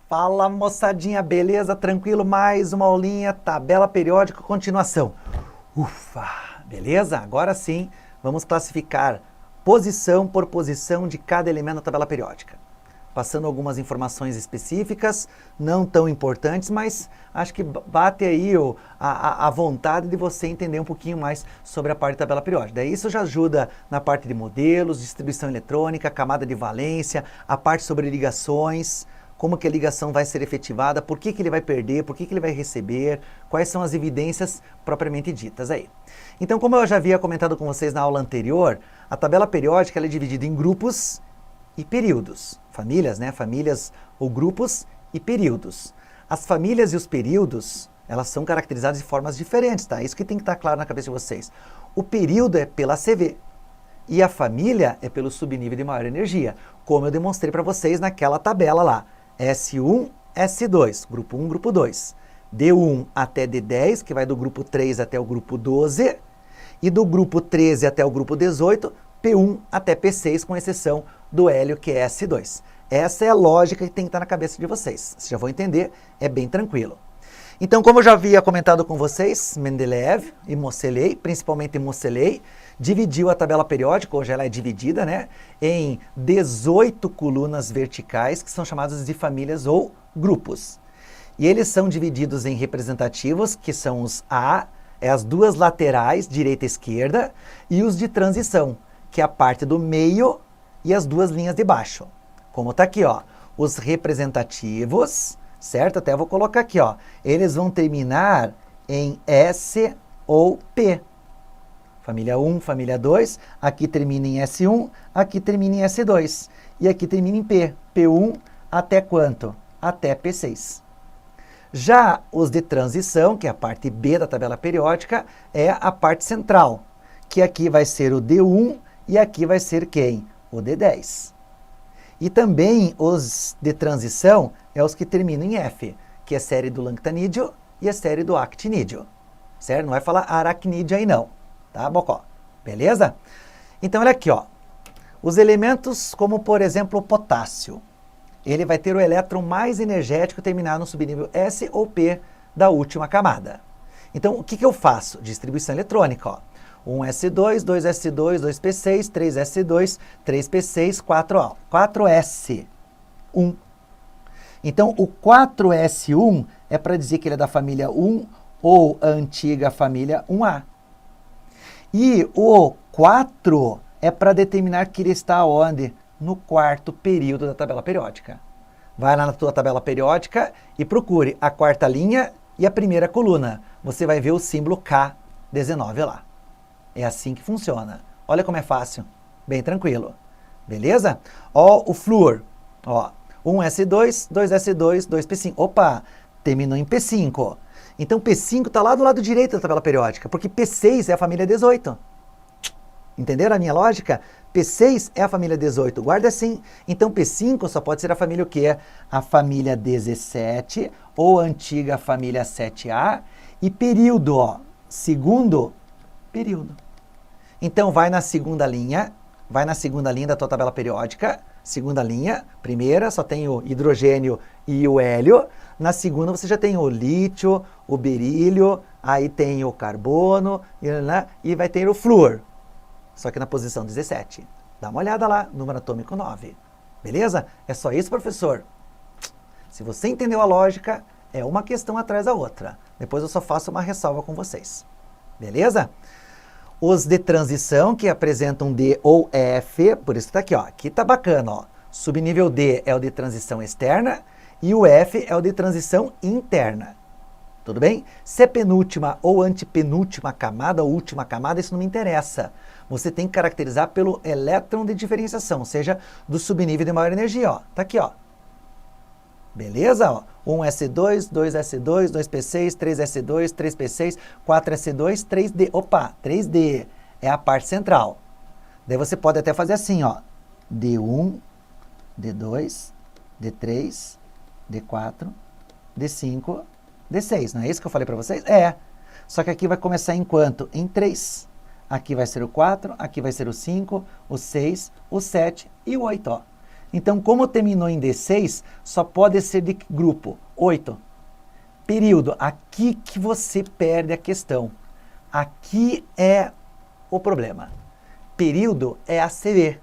Fala, moçadinha, beleza? Tranquilo? Mais uma aulinha, tabela periódica, continuação. Ufa, beleza? Agora sim, vamos classificar posição por posição de cada elemento da tabela periódica. Passando algumas informações específicas, não tão importantes, mas acho que bate aí a vontade de você entender um pouquinho mais sobre a parte da tabela periódica. Daí isso já ajuda na parte de modelos, distribuição eletrônica, camada de valência, a parte sobre ligações, como que a ligação vai ser efetivada, por que ele vai perder, por que ele vai receber, quais são as evidências propriamente ditas aí. Então, como eu já havia comentado com vocês na aula anterior, a tabela periódica ela é dividida em grupos e períodos. Famílias, né? Famílias ou grupos e períodos. As famílias e os períodos, elas são caracterizadas de formas diferentes, tá? Isso que tem que estar claro na cabeça de vocês. O período é pela CV e a família é pelo subnível de maior energia, como eu demonstrei para vocês naquela tabela lá. S1, S2, grupo 1, grupo 2. D1 até D10, que vai do grupo 3 até o grupo 12, e do grupo 13 até o grupo 18, P1 até P6, com exceção do hélio, que é S2. Essa é a lógica que tem que estar na cabeça de vocês. Vocês já vão entender, é bem tranquilo. Então, como eu já havia comentado com vocês, Mendeleev e Moseley, principalmente Moseley, dividiu a tabela periódica, hoje ela é dividida, né, em 18 colunas verticais, que são chamadas de famílias ou grupos. E eles são divididos em representativos, que são os A, as duas laterais, direita e esquerda, e os de transição, que é a parte do meio e as duas linhas de baixo. Como está aqui, ó, os representativos, certo? Até vou colocar aqui, ó. Eles vão terminar em S ou P. Família 1, família 2, aqui termina em S1, aqui termina em S2. E aqui termina em P. P1 até quanto? Até P6. Já os de transição, que é a parte B da tabela periódica, é a parte central, que aqui vai ser o D1 e aqui vai ser quem? O D10. E também os de transição é os que terminam em F, que é a série do lactanídeo e a série do actinídeo. Certo? Não vai falar aracnídeo aí não. Tá, Bocó? Beleza? Então, olha aqui, ó. Os elementos como, por exemplo, o potássio. Ele vai ter o elétron mais energético terminado no subnível S ou P da última camada. Então, o que eu faço? Distribuição eletrônica, ó. 1s2, 2s2, 2p6, 3s2, 3p6, 4a. 4s, 1. Então, o 4s1 é para dizer que ele é da família 1 ou a antiga família 1a. E o 4 é para determinar que ele está onde? No quarto período da tabela periódica. Vai lá na tua tabela periódica e procure a quarta linha e a primeira coluna. Você vai ver o símbolo K19 lá. É assim que funciona. Olha como é fácil. Bem tranquilo. Beleza? Ó, o flúor. Ó, 1s2, 2s2, 2p5. Opa, terminou em P5. Então P5 está lá do lado direito da tabela periódica, porque P6 é a família 18. Entenderam a minha lógica? P6 é a família 18. Guarda assim. Então P5 só pode ser a família o quê? A família 17 ou a antiga família 7A. E período, ó, segundo período. Então vai na segunda linha da tua tabela periódica, segunda linha, primeira só tem o hidrogênio e o hélio, na segunda você já tem o lítio, o berílio, aí tem o carbono e vai ter o flúor, só que na posição 17. Dá uma olhada lá, número atômico 9. Beleza? É só isso, professor. Se você entendeu a lógica, é uma questão atrás da outra. Depois eu só faço uma ressalva com vocês. Beleza? Os de transição, que apresentam D ou F, por isso que está aqui, ó. Aqui tá bacana, ó. Subnível D é o de transição externa e o F é o de transição interna. Tudo bem? Se é penúltima ou antepenúltima camada ou última camada, isso não me interessa. Você tem que caracterizar pelo elétron de diferenciação, ou seja, do subnível de maior energia, ó. Tá aqui, ó. Beleza? Ó. 1s2, 2s2, 2p6, 3s2, 3p6, 4s2, 3d. Opa, 3d é a parte central. Daí você pode até fazer assim, ó. D1, D2, D3, D4, D5, D6. Não é isso que eu falei para vocês? É. Só que aqui vai começar em quanto? Em 3. Aqui vai ser o 4, aqui vai ser o 5, o 6, o 7 e o 8, ó. Então, como terminou em D6, só pode ser de que grupo? 8. Período, aqui que você perde a questão. Aqui é o problema. Período é a CV.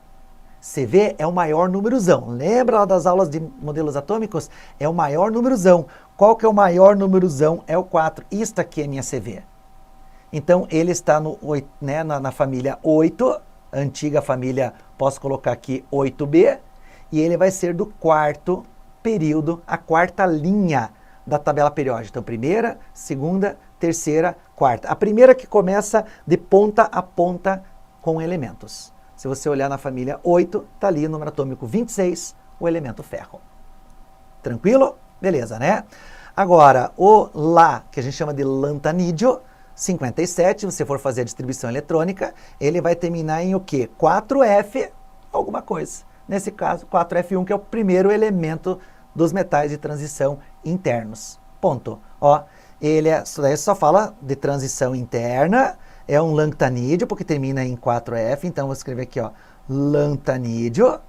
CV é o maior númerozão. Lembra lá das aulas de modelos atômicos? É o maior númerozão. Qual que é o maior númerozão? É o 4. Isto aqui é minha CV. Então, ele está no, né, na família 8, antiga família, posso colocar aqui 8B, e ele vai ser do quarto período, a quarta linha da tabela periódica. Então, primeira, segunda, terceira, quarta. A primeira que começa de ponta a ponta com elementos. Se você olhar na família 8, está ali o número atômico 26, o elemento ferro. Tranquilo? Beleza, né? Agora, o Lá, que a gente chama de lantanídeo, 57, se você for fazer a distribuição eletrônica, ele vai terminar em o quê? 4F alguma coisa. Nesse caso, 4F1, que é o primeiro elemento dos metais de transição internos. Ponto. Ó, ele só fala de transição interna, é um lantanídeo, porque termina em 4F, então vou escrever aqui, ó, lantanídeo,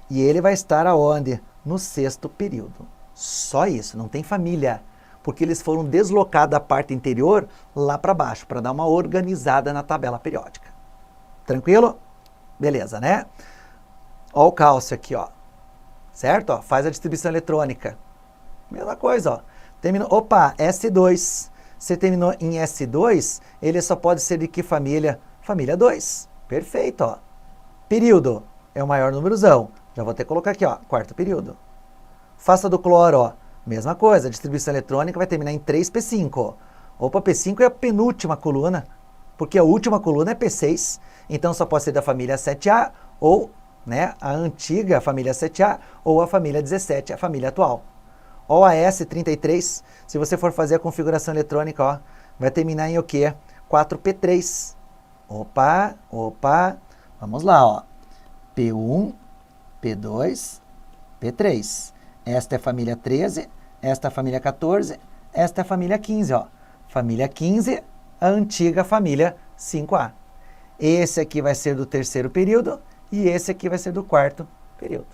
e ele vai estar aonde? No sexto período. Só isso, não tem família, porque eles foram deslocados da parte interior lá para baixo, para dar uma organizada na tabela periódica. Tranquilo? Beleza, né? Ó o cálcio aqui, ó. Certo? Ó, faz a distribuição eletrônica. Mesma coisa, ó. Terminou, opa, S2. Se terminou em S2, ele só pode ser de que família? Família 2. Perfeito, ó. Período é o maior númerozão. Já vou ter que colocar aqui, ó, quarto período. Faça do cloro, ó. Mesma coisa, a distribuição eletrônica vai terminar em 3P5. Opa, P5 é a penúltima coluna, porque a última coluna é P6. Então só pode ser da família 7A ou, né, a antiga família 7A ou a família 17, a família atual. Ó, a S33, se você for fazer a configuração eletrônica, ó, vai terminar em o quê? 4P3. Opa, opa, vamos lá, ó. P1, P2, P3. Esta é a família 13, esta é a família 14, esta é a família 15, ó. Família 15, a antiga família 5A. Esse aqui vai ser do terceiro período e esse aqui vai ser do quarto período.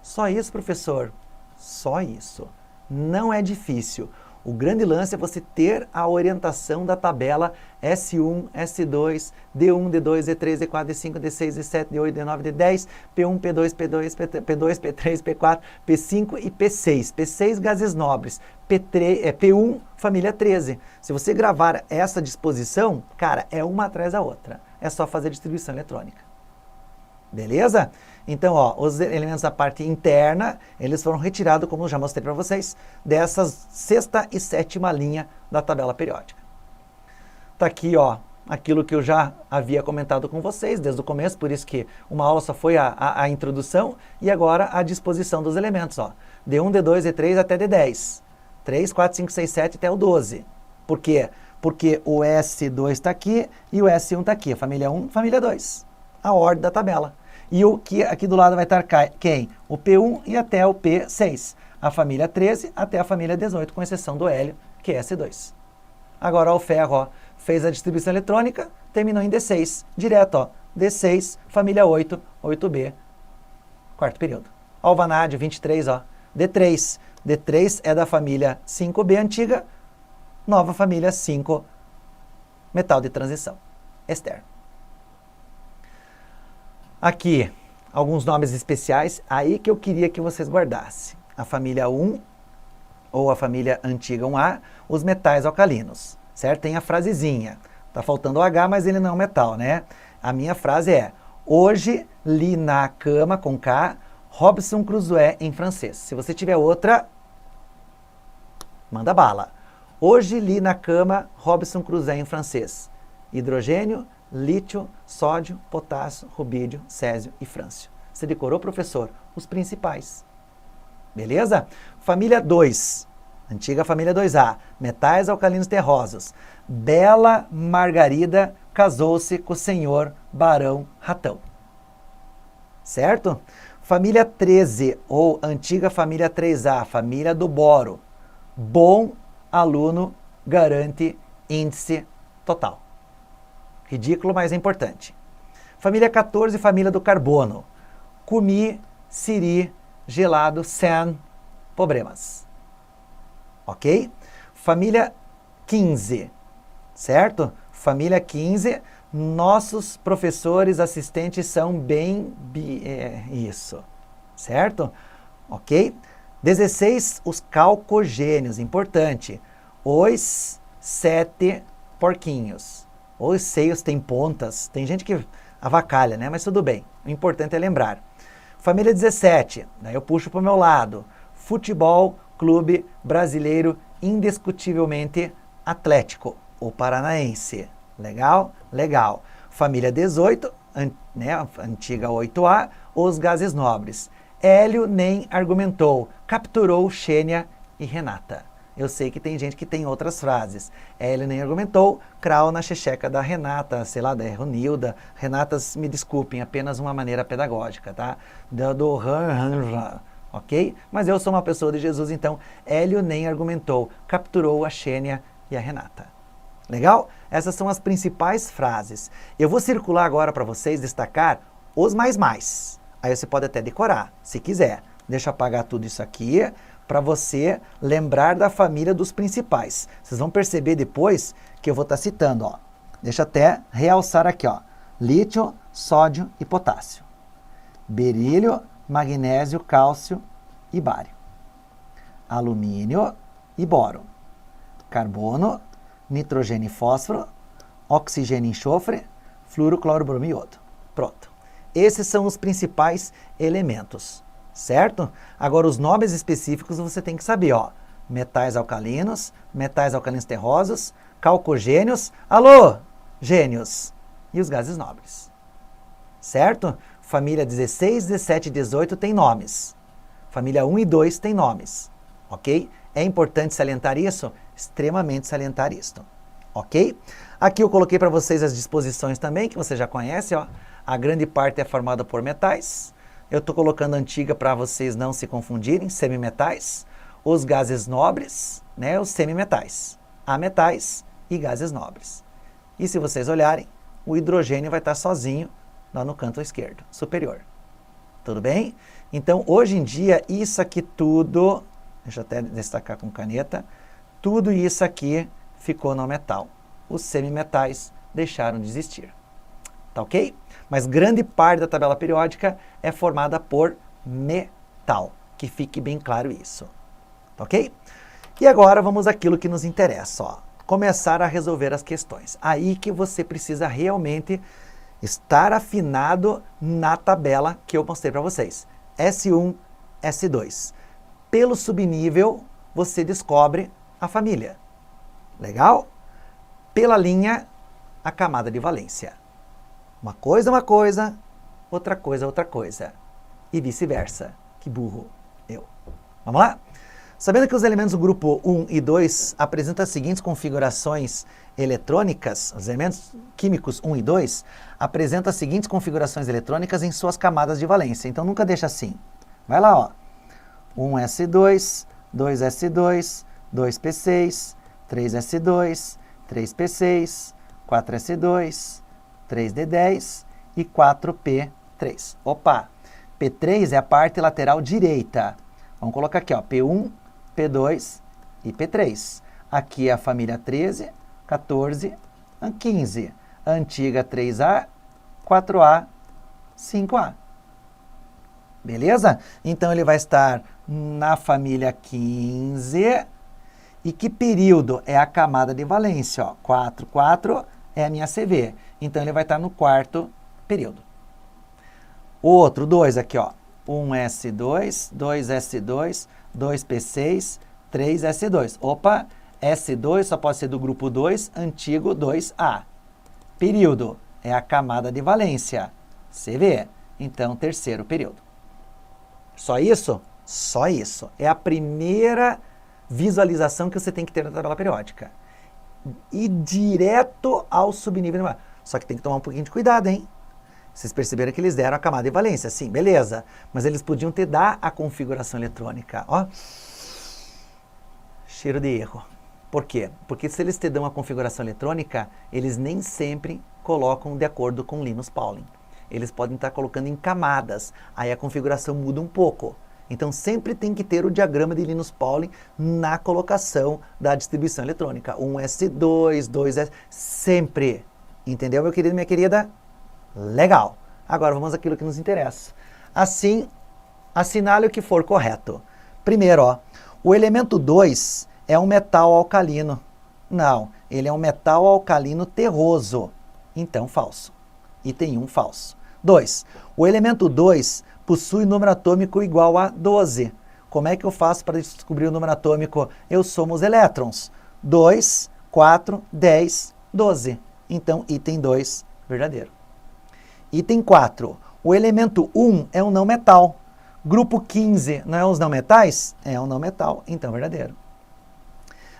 Só isso, professor? Só isso. Não é difícil. O grande lance é você ter a orientação da tabela S1, S2, D1, D2, D3, D4, D5, D6, D7, D8, D9, D10, P1, P2, P2, P2, P3, P4, P5 e P6. P6 gases nobres, P1 família 13. Se você gravar essa disposição, cara, é uma atrás da outra. É só fazer distribuição eletrônica. Beleza? Então, ó, os elementos da parte interna, eles foram retirados, como eu já mostrei para vocês, dessas sexta e sétima linha da tabela periódica. Tá aqui, ó, aquilo que eu já havia comentado com vocês desde o começo, por isso que uma aula só foi a introdução, e agora a disposição dos elementos, ó. D1, D2, D3 até D10. 3, 4, 5, 6, 7 até o 12. Por quê? Porque o S2 está aqui e o S1 está aqui. Família 1, família 2. A ordem da tabela. E o que aqui do lado vai estar quem? O P1 e até o P6. A família 13 até a família 18, com exceção do hélio, que é S2. Agora, ó, o ferro, ó, fez a distribuição eletrônica, terminou em D6. Direto, ó, D6, família 8, 8B, quarto período. Ó, o vanádio, 23, ó, D3. D3 é da família 5B antiga, nova família 5, metal de transição, externo. Aqui, alguns nomes especiais, aí que eu queria que vocês guardassem. A família 1, ou a família antiga 1A, os metais alcalinos, certo? Tem a frasezinha, tá faltando o H, mas ele não é um metal, né? A minha frase é, hoje li na cama, com K, Robinson Crusoe em francês. Se você tiver outra, manda bala. Hoje li na cama, Robinson Crusoe em francês. Hidrogênio, lítio, sódio, potássio, rubídio, césio e frâncio. Você decorou, professor? Os principais. Beleza? Família 2, antiga família 2A, metais alcalinos terrosos. Bela Margarida casou-se com o senhor Barão Ratão. Certo? Família 13, ou antiga família 3A, família do boro. Bom aluno garante índice total. Ridículo, mas é importante. Família 14, família do carbono. Comi siri, gelado, sem problemas. Ok? Família 15, certo? Família 15, nossos professores assistentes são bem... isso, certo? Ok? 16, os calcogênios, importante. Os 7 porquinhos. Os seios têm pontas, tem gente que avacalha, né? Mas tudo bem, o importante é lembrar. Família 17, daí eu puxo para o meu lado. Futebol Clube Brasileiro Indiscutivelmente Atlético, o Paranaense. Legal? Legal. Família 18, né, antiga 8A, os gases nobres. Hélio nem argumentou, capturou Xênia e Renata. Eu sei que tem gente que tem outras frases. Hélio nem argumentou, crau na checheca da Renata, sei lá, da Ronilda. Renatas, me desculpem, apenas uma maneira pedagógica, tá? Ok? Mas eu sou uma pessoa de Jesus, então Hélio nem argumentou, capturou a Xênia e a Renata. Legal? Essas são as principais frases. Eu vou circular agora para vocês, destacar os mais. Aí você pode até decorar, se quiser. Deixa eu apagar tudo isso aqui, para você lembrar da família dos principais. Vocês vão perceber depois que eu vou estar citando, ó. Deixa eu até realçar aqui, ó. Lítio, sódio e potássio. Berílio, magnésio, cálcio e bário. Alumínio e boro. Carbono, nitrogênio e fósforo, oxigênio e enxofre, fluoro, cloro, bromo e iodo. Pronto. Esses são os principais elementos, certo? Agora, os nomes específicos você tem que saber, ó. Metais alcalinos terrosos, calcogênios, alô, gênios, e os gases nobres, certo? Família 16, 17 e 18 tem nomes. Família 1 e 2 tem nomes, ok? É importante salientar isso? Extremamente salientar isto, ok? Aqui eu coloquei para vocês as disposições também, que você já conhece, ó. A grande parte é formada por metais. Eu estou colocando antiga para vocês não se confundirem, semimetais. Os gases nobres, né, os semimetais. Ametais e gases nobres. E se vocês olharem, o hidrogênio vai estar sozinho lá no canto esquerdo, superior. Tudo bem? Então, hoje em dia, isso aqui tudo, deixa eu até destacar com caneta, tudo isso aqui ficou no metal. Os semimetais deixaram de existir. Tá ok? Mas grande parte da tabela periódica é formada por metal. Que fique bem claro isso. Tá ok? E agora vamos àquilo que nos interessa, ó. Começar a resolver as questões. Aí que você precisa realmente estar afinado na tabela que eu mostrei para vocês. S1, S2. Pelo subnível, você descobre a família. Legal? Pela linha, a camada de valência. Uma coisa, outra coisa. E vice-versa. Que burro, eu. Vamos lá? Sabendo que os elementos do grupo 1 e 2 apresentam as seguintes configurações eletrônicas, os elementos químicos 1 e 2 apresentam as seguintes configurações eletrônicas em suas camadas de valência. Então nunca deixa assim. Vai lá, ó. 1s2, 2s2, 2p6, 3s2, 3p6, 4s2, 3d10 e 4p3. Opa! P3 é a parte lateral direita. Vamos colocar aqui, ó, P1, P2 e P3. Aqui é a família 13, 14, 15. Antiga 3A, 4A, 5A. Beleza? Então ele vai estar na família 15. E que período é a camada de valência? Ó, 4, 4 é a minha CV. Então ele vai estar no quarto período. O outro, 2 aqui, ó. 1s2, 2s2, 2p6, 3s2. Opa, S2 só pode ser do grupo 2, antigo 2A. Período é a camada de valência, CV. Então, terceiro período. Só isso? Só isso. É a primeira visualização que você tem que ter na tabela periódica. E direto ao subnível. Só que tem que tomar um pouquinho de cuidado, hein? Vocês perceberam que eles deram a camada de valência. Sim, beleza. Mas eles podiam ter dado a configuração eletrônica. Ó. Cheiro de erro. Por quê? Porque se eles te dão a configuração eletrônica, eles nem sempre colocam de acordo com Linus Pauling. eles podem estar colocando em camadas, aí a configuração muda um pouco. Então sempre tem que ter o diagrama de Linus Pauling na colocação da distribuição eletrônica. 1s2, 2s, sempre. Entendeu, meu querido e minha querida? Legal. Agora vamos àquilo que nos interessa. Assim, assinale o que for correto. Primeiro, ó, o elemento 2 é um metal alcalino. Não, ele é um metal alcalino terroso. Então, falso. Item 1, falso. 2. O elemento 2 possui número atômico igual a 12. Como é que eu faço para descobrir o número atômico? Eu somo os elétrons. 2, 4, 10, 12. Então, item 2, verdadeiro. Item 4. O elemento 1 é um não metal. Grupo 15 não é os não metais? É um não metal, então verdadeiro.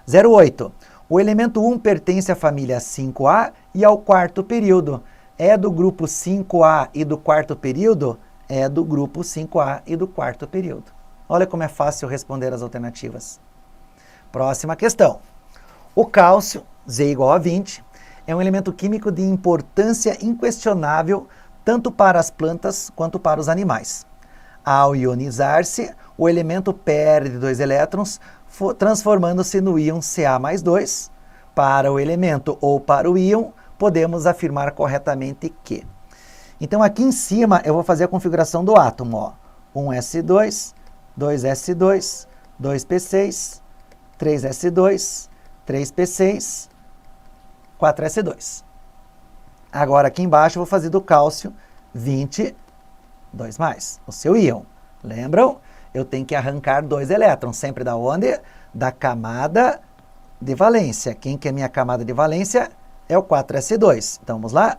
08. O elemento 1 pertence à família 5A e ao quarto período. É do grupo 5A e do quarto período? É do grupo 5A e do quarto período. Olha como é fácil responder as alternativas. Próxima questão. O cálcio, Z igual a 20, é um elemento químico de importância inquestionável tanto para as plantas quanto para os animais. Ao ionizar-se, o elemento perde 2 elétrons, transformando-se no íon Ca+2. Para o elemento ou para o íon, podemos afirmar corretamente que. Então, aqui em cima, eu vou fazer a configuração do átomo. Ó. 1s2, 2s2, 2p6, 3s2, 3p6, 4s2. Agora, aqui embaixo, eu vou fazer do cálcio 20, 2 mais, o seu íon. Lembram? Eu tenho que arrancar 2 elétrons, sempre da onde? Da camada de valência. Quem que é minha camada de valência? É o 4s2. Então, vamos lá?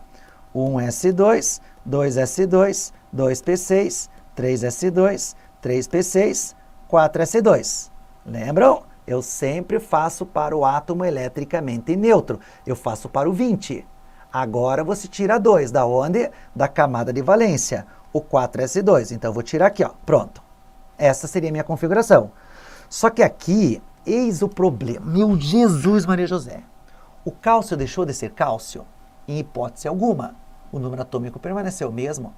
1s2, 2s2, 2p6, 3s2, 3p6, 4s2. Lembram? Eu sempre faço para o átomo eletricamente neutro. Eu faço para o 20. Agora você tira 2. Da onde? Da camada de valência. O 4s2. Então, eu vou tirar aqui, ó. Pronto. Essa seria a minha configuração. Só que aqui, eis o problema. Meu Jesus, Maria José. O cálcio deixou de ser cálcio? Em hipótese alguma. O número atômico permaneceu o mesmo.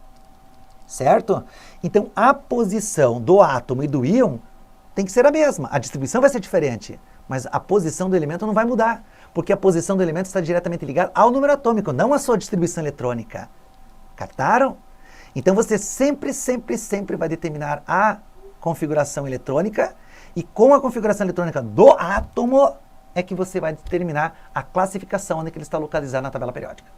Certo? Então, a posição do átomo e do íon tem que ser a mesma. A distribuição vai ser diferente, mas a posição do elemento não vai mudar, porque a posição do elemento está diretamente ligada ao número atômico, não à sua distribuição eletrônica. Captaram? Então, você sempre vai determinar a configuração eletrônica, e com a configuração eletrônica do átomo é que você vai determinar a classificação onde que ele está localizado na tabela periódica.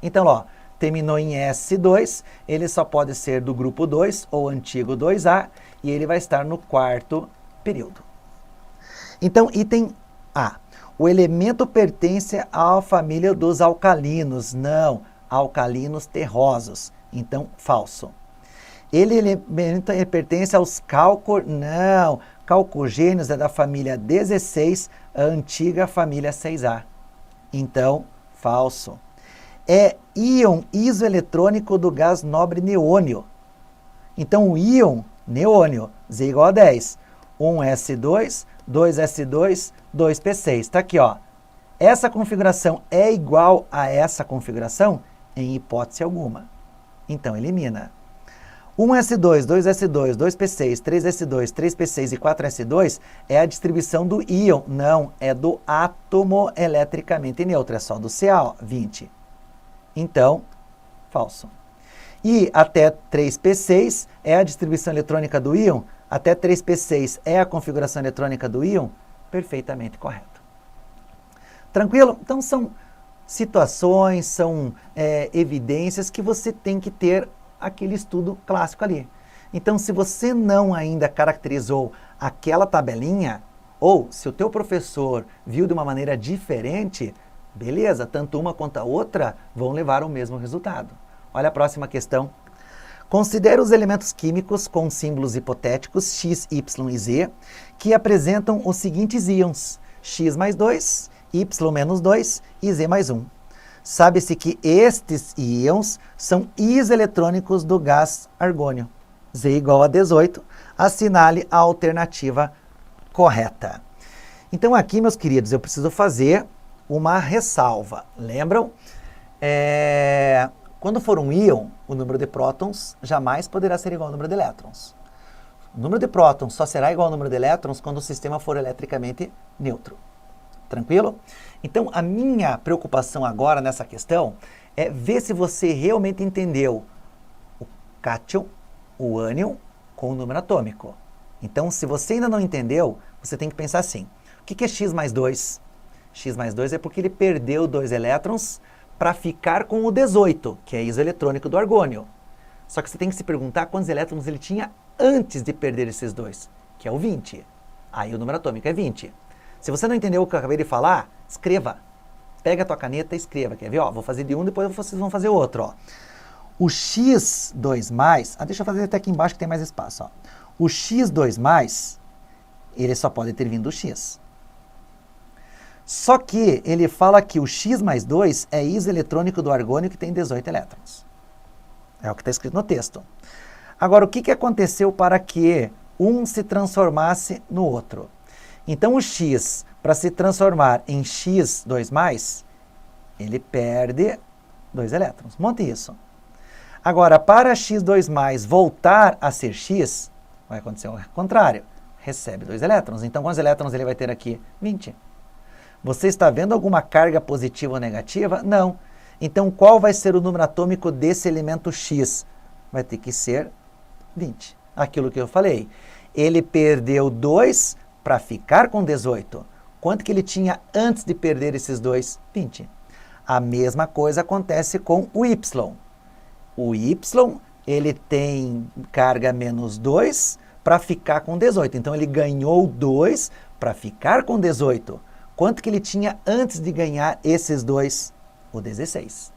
Então, ó, terminou em S2, ele só pode ser do grupo 2, ou antigo 2A, e ele vai estar no quarto período. Então, item A. O elemento pertence à família dos alcalinos. Não, alcalinos terrosos. Então, falso. Ele pertence aos não, calcogênios é da família 16, a antiga família 6A. Então, falso. É íon isoeletrônico do gás nobre neônio. Então, o íon neônio, Z igual a 10. 1s2, 2s2, 2p6. Está aqui, ó. Essa configuração é igual a essa configuração? Em hipótese alguma. Então, elimina. 1s2, 2s2, 2p6, 3s2, 3p6 e 4s2 é a distribuição do íon. Não, é do átomo eletricamente neutro. É só do Ca, ó, 20. Então, falso. E até 3p6 é a distribuição eletrônica do íon. Até 3p6 é a configuração eletrônica do íon. Perfeitamente correto. Tranquilo? Então, são situações, são evidências que você tem que ter aquele estudo clássico ali. Então, se você não ainda caracterizou aquela tabelinha, ou se o teu professor viu de uma maneira diferente, beleza, tanto uma quanto a outra vão levar ao mesmo resultado. Olha a próxima questão. Considere os elementos químicos com símbolos hipotéticos X, Y e Z, que apresentam os seguintes íons, X mais 2, Y menos 2 e Z mais 1. Sabe-se que estes íons são iseletrônicos do gás argônio. Z igual a 18, assinale a alternativa correta. Então aqui, meus queridos, eu preciso fazer uma ressalva. Lembram? Quando for um íon, o número de prótons jamais poderá ser igual ao número de elétrons. O número de prótons só será igual ao número de elétrons quando o sistema for eletricamente neutro. Tranquilo? Então, a minha preocupação agora nessa questão é ver se você realmente entendeu o cátion, o ânion, com o número atômico. Então, se você ainda não entendeu, você tem que pensar assim. O que é x mais 2? X mais 2 é porque ele perdeu 2 elétrons para ficar com o 18, que é isoeletrônico do argônio. Só que você tem que se perguntar quantos elétrons ele tinha antes de perder esses 2, que é o 20. Aí o número atômico é 20. Se você não entendeu o que eu acabei de falar, escreva. Pega a tua caneta e escreva. Quer ver? Ó, vou fazer de um, depois vocês vão fazer outro. Ó. O x2+, deixa eu fazer até aqui embaixo que tem mais espaço. Ó. O x2+, ele só pode ter vindo do x. Só que ele fala que o x mais 2 é isoeletrônico do argônio que tem 18 elétrons. É o que está escrito no texto. Agora, o que aconteceu para que um se transformasse no outro? Então, o x, para se transformar em x2+, ele perde 2 elétrons. Monte isso. Agora, para x2+ voltar a ser x, vai acontecer o contrário. Recebe 2 elétrons. Então, quantos elétrons ele vai ter aqui? 20. Você está vendo alguma carga positiva ou negativa? Não. Então, qual vai ser o número atômico desse elemento x? Vai ter que ser 20. Aquilo que eu falei. Ele perdeu 2 para ficar com 18. Quanto que ele tinha antes de perder esses 2? 20. A mesma coisa acontece com o y. O y, ele tem carga menos 2 para ficar com 18. Então, ele ganhou 2 para ficar com 18. Quanto que ele tinha antes de ganhar esses 2? O 16.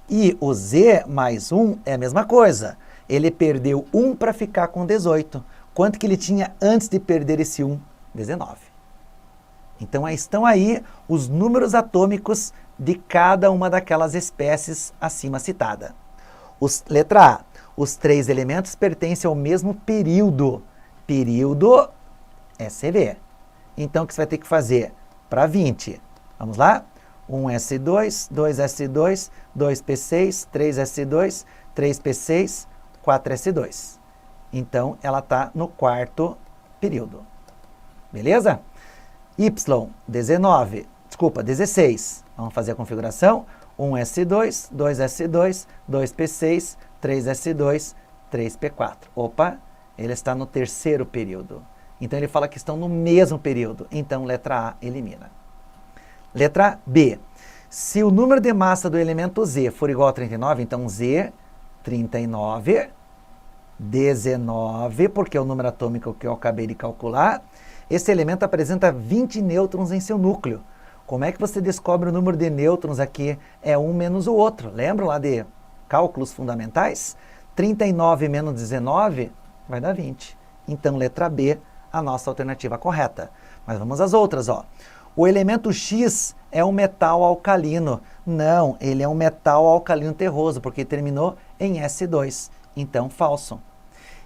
E o z mais 1 é a mesma coisa. Ele perdeu 1 para ficar com 18. Quanto que ele tinha antes de perder esse 1? 19. Então, estão aí os números atômicos de cada uma daquelas espécies acima citada. Letra A. Os 3 elementos pertencem ao mesmo período. Período SV. Então, o que você vai ter que fazer? Para 20. Vamos lá? 1s2, 2s2, 2p6, 3s2, 3p6, 4s2. Então, ela está no 4º período. Beleza? Y, 19. Desculpa, 16. Vamos fazer a configuração. 1s2, 2s2, 2p6, 3s2, 3p4. Opa, ele está no 3º período. Então, ele fala que estão no mesmo período. Então, letra A elimina. Letra B. Se o número de massa do elemento Z for igual a 39, então Z, 39, 19, porque é o número atômico que eu acabei de calcular. Esse elemento apresenta 20 nêutrons em seu núcleo. Como é que você descobre o número de nêutrons aqui? É um menos o outro. Lembram lá de cálculos fundamentais? 39 menos 19 vai dar 20. Então, letra B, a nossa alternativa correta. Mas vamos às outras, ó. O elemento X é um metal alcalino. Não, ele é um metal alcalino terroso, porque terminou em S2. Então, falso.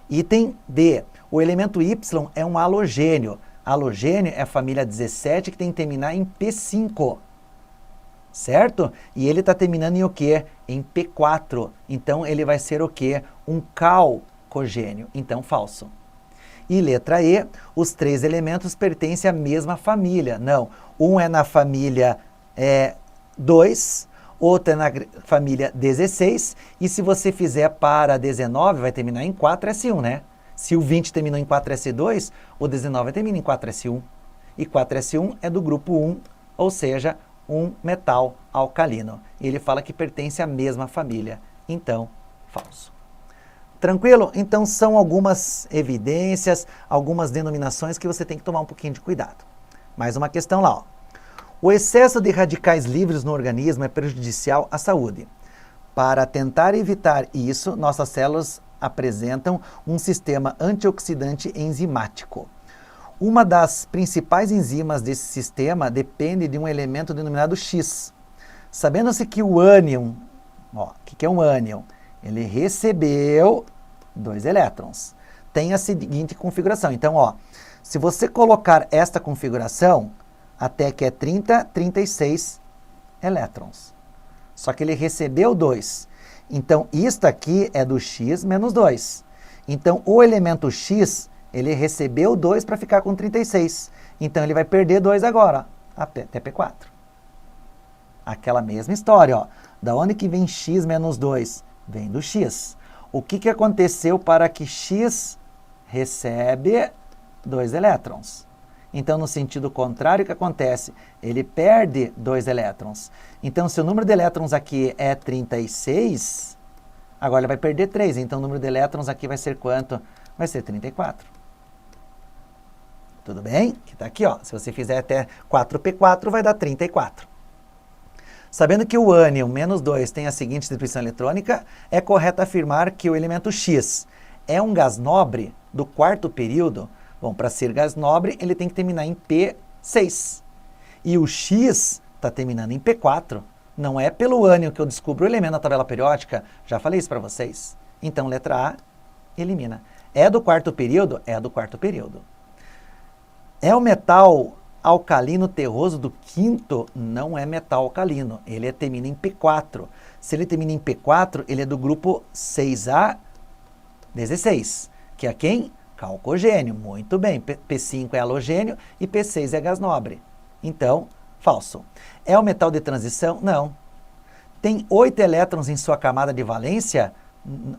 Item D. O elemento Y é um halogênio. Halogênio é a família 17 que tem que terminar em P5. Certo? E ele está terminando em o quê? Em P4. Então, ele vai ser o quê? Um calcogênio. Então, falso. E letra E, os 3 elementos pertencem à mesma família. Não, um é na família 2, outro é na família 16, e se você fizer para 19, vai terminar em 4s1, né? Se o 20 terminou em 4s2, o 19 termina em 4s1. E 4s1 é do grupo 1, ou seja, um metal alcalino. E ele fala que pertence à mesma família. Então, falso. Tranquilo? Então, são algumas evidências, algumas denominações que você tem que tomar um pouquinho de cuidado. Mais uma questão lá, ó. O excesso de radicais livres no organismo é prejudicial à saúde. Para tentar evitar isso, nossas células apresentam um sistema antioxidante enzimático. Uma das principais enzimas desse sistema depende de um elemento denominado X. Sabendo-se que o ânion, ó, o que é um ânion? Ele recebeu 2 elétrons. Tem a seguinte configuração. Então, ó, se você colocar esta configuração, até que é 36 elétrons. Só que ele recebeu 2. Então, isto aqui é do x menos 2. Então, o elemento x, ele recebeu 2 para ficar com 36. Então, ele vai perder 2 agora, até P4. Aquela mesma história, ó. Da onde que vem x menos 2? Vem do x. O que aconteceu para que x recebe 2 elétrons? Então, no sentido contrário, o que acontece? Ele perde 2 elétrons. Então, se o número de elétrons aqui é 36, agora ele vai perder 3. Então, o número de elétrons aqui vai ser quanto? Vai ser 34. Tudo bem? Que está aqui, ó. Se você fizer até 4p4, vai dar 34. Sabendo que o ânion menos 2 tem a seguinte distribuição eletrônica, é correto afirmar que o elemento X é um gás nobre do quarto período. Bom, para ser gás nobre, ele tem que terminar em P6. E o X está terminando em P4. Não é pelo ânion que eu descubro o elemento na tabela periódica. Já falei isso para vocês. Então, letra A, elimina. É do quarto período? É do quarto período. É o metal alcalino terroso do quinto? Não é metal alcalino. Ele termina em P4. Se ele termina em P4, ele é do grupo 6A16. Que é quem? Calcogênio. Muito bem. P5 é halogênio e P6 é gás nobre. Então, falso. É o metal de transição? Não. Tem 8 elétrons em sua camada de valência?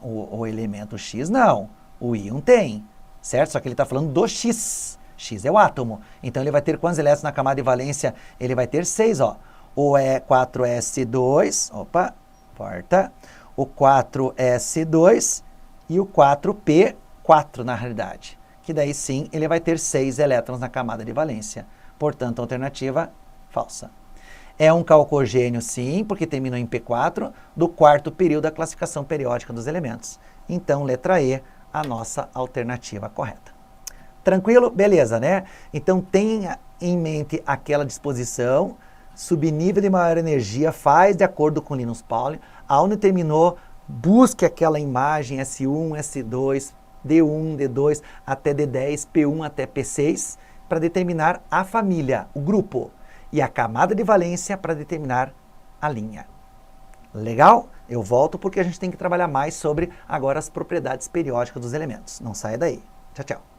O elemento X não. O íon tem. Certo? Só que ele está falando do X. X é o átomo. Então, ele vai ter quantos elétrons na camada de valência? Ele vai ter 6, ó. O 4s2, opa, porta. O 4s2 e o 4p4, na realidade. Que daí, sim, ele vai ter 6 elétrons na camada de valência. Portanto, alternativa falsa. É um calcogênio, sim, porque terminou em P4, do quarto período da classificação periódica dos elementos. Então, letra E, a nossa alternativa correta. Tranquilo? Beleza, né? Então, tenha em mente aquela disposição, subnível de maior energia, faz de acordo com Linus Pauling. Aonde terminou, busque aquela imagem S1, S2, D1, D2, até D10, P1 até P6, para determinar a família, o grupo, e a camada de valência para determinar a linha. Legal? Eu volto porque a gente tem que trabalhar mais sobre agora as propriedades periódicas dos elementos. Não saia daí. Tchau, tchau.